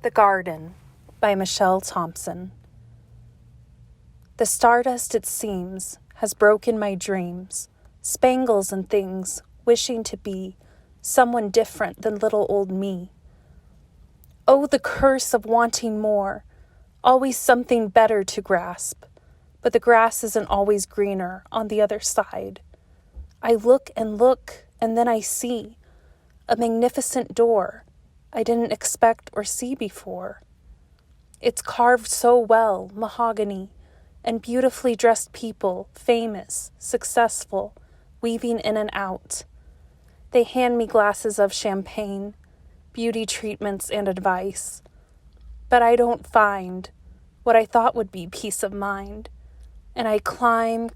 The Garden by Michelle Thomsen. The stardust, it seems, has broken my dreams, spangles and things, wishing to be someone different than little old me. Oh, the curse of wanting more, always something better to grasp, but the grass isn't always greener on the other side. I look, and then I see a magnificent door I didn't expect or see before. It's carved so well, mahogany, and beautifully dressed people, famous, successful, weaving in and out. They hand me glasses of champagne, beauty treatments and advice. But I don't find what I thought would be peace of mind. And I climb,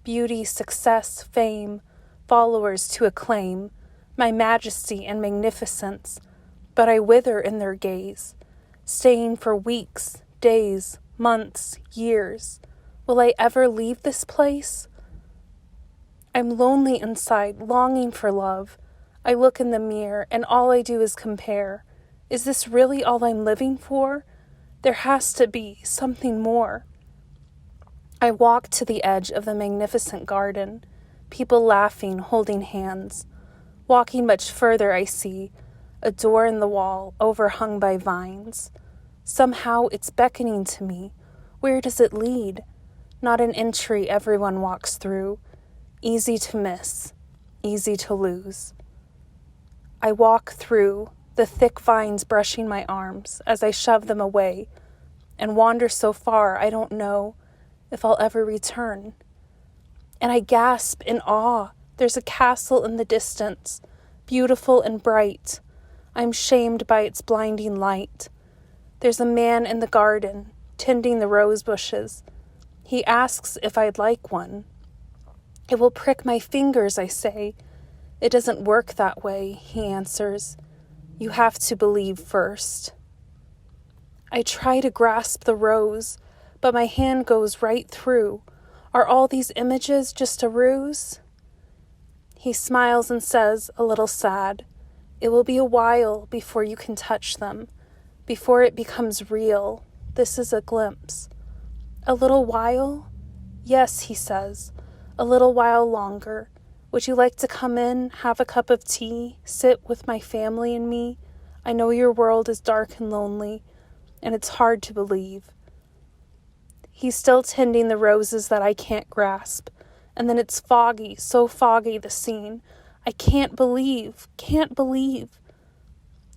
beauty, success, fame, followers to acclaim, my majesty and magnificence, but I wither in their gaze, staying for weeks, days, months, years. Will I ever leave this place? I'm lonely inside, longing for love. I look in the mirror, and all I do is compare. Is this really all I'm living for? There has to be something more. I walk to the edge of the magnificent garden, people laughing, holding hands. Walking much further, I see a door in the wall overhung by vines. Somehow it's beckoning to me. Where does it lead? Not an entry everyone walks through. Easy to miss, easy to lose. I walk through, the thick vines brushing my arms as I shove them away, and wander so far I don't know if I'll ever return. And I gasp in awe. There's a castle in the distance, beautiful and bright. I'm shamed by its blinding light. There's a man in the garden, tending the rose bushes. He asks if I'd like one. It will prick my fingers, I say. It doesn't work that way, he answers. You have to believe first. I try to grasp the rose, but my hand goes right through. Are all these images just a ruse? He smiles and says, a little sad, it will be a while before you can touch them, before it becomes real. This is a glimpse. A little while? Yes, he says, a little while longer. Would you like to come in, have a cup of tea, sit with my family and me? I know your world is dark and lonely, and it's hard to believe. He's still tending the roses that I can't grasp. And then it's foggy, so foggy, the scene. I can't believe.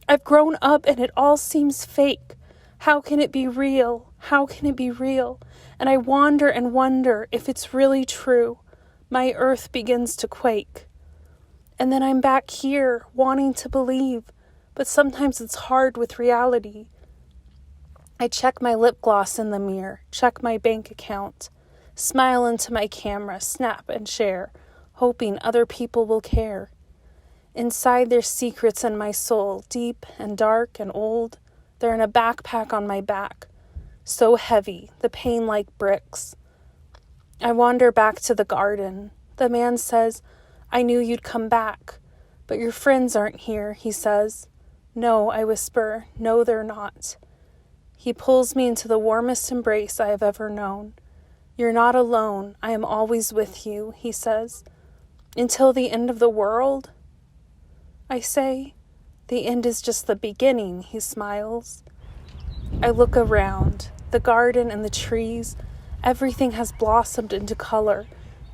I've grown up and it all seems fake. How can it be real? And I wander and wonder if it's really true. My earth begins to quake. And then I'm back here, wanting to believe, but sometimes it's hard with reality. I check my lip gloss in the mirror, check my bank account. Smile into my camera, snap and share, hoping other people will care. Inside there's secrets in my soul, deep and dark and old. They're in a backpack on my back, so heavy, the pain like bricks. I wander back to the garden. The man says, I knew you'd come back, but your friends aren't here, he says. No, I whisper, no, they're not. He pulls me into the warmest embrace I have ever known. You're not alone. I am always with you, he says. Until the end of the world? I say. The end is just the beginning, he smiles. I look around. The garden and the trees. Everything has blossomed into color.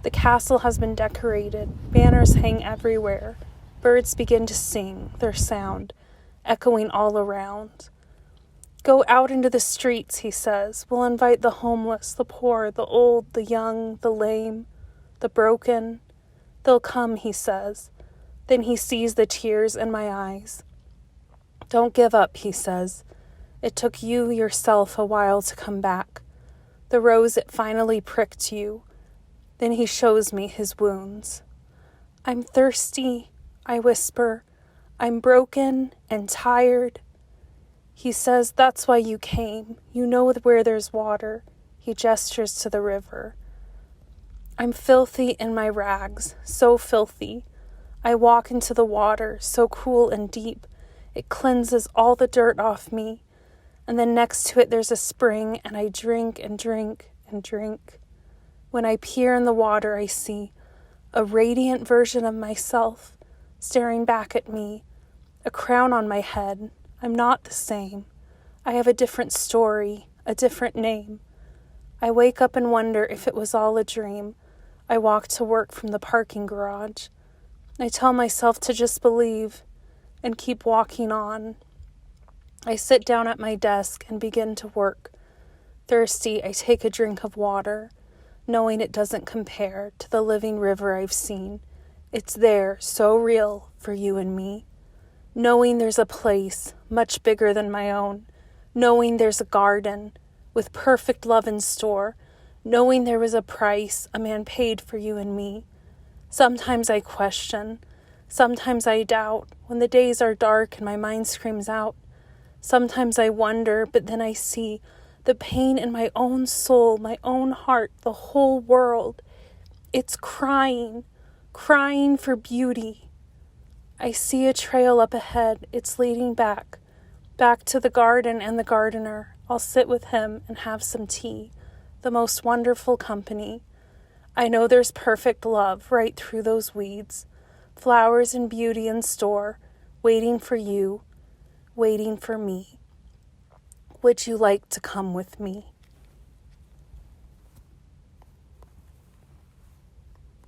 The castle has been decorated. Banners hang everywhere. Birds begin to sing, their sound echoing all around. Go out into the streets, he says. We'll invite the homeless, the poor, the old, the young, the lame, the broken. They'll come, he says. Then he sees the tears in my eyes. Don't give up, he says. It took you yourself a while to come back. The rose, it finally pricked you. Then he shows me his wounds. I'm thirsty, I whisper. I'm broken and tired. He says, that's why you came. You know where there's water. He gestures to the river. I'm filthy in my rags, so filthy. I walk into the water, so cool and deep. It cleanses all the dirt off me. And then next to it there's a spring, and I drink and drink and drink. When I peer in the water, I see a radiant version of myself staring back at me, a crown on my head. I'm not the same. I have a different story, a different name. I wake up and wonder if it was all a dream. I walk to work from the parking garage. I tell myself to just believe and keep walking on. I sit down at my desk and begin to work. Thirsty, I take a drink of water, knowing it doesn't compare to the living river I've seen. It's there, so real, for you and me. Knowing there's a place much bigger than my own. Knowing there's a garden with perfect love in store. Knowing there was a price a man paid for you and me. Sometimes I question. Sometimes I doubt when the days are dark and my mind screams out. Sometimes I wonder, but then I see the pain in my own soul, my own heart, the whole world. It's crying, crying for beauty. I see a trail up ahead. It's leading back to the garden and the gardener. I'll sit with him and have some tea, the most wonderful company. I know there's perfect love right through those weeds, flowers and beauty in store, waiting for you, waiting for me. Would you like to come with me?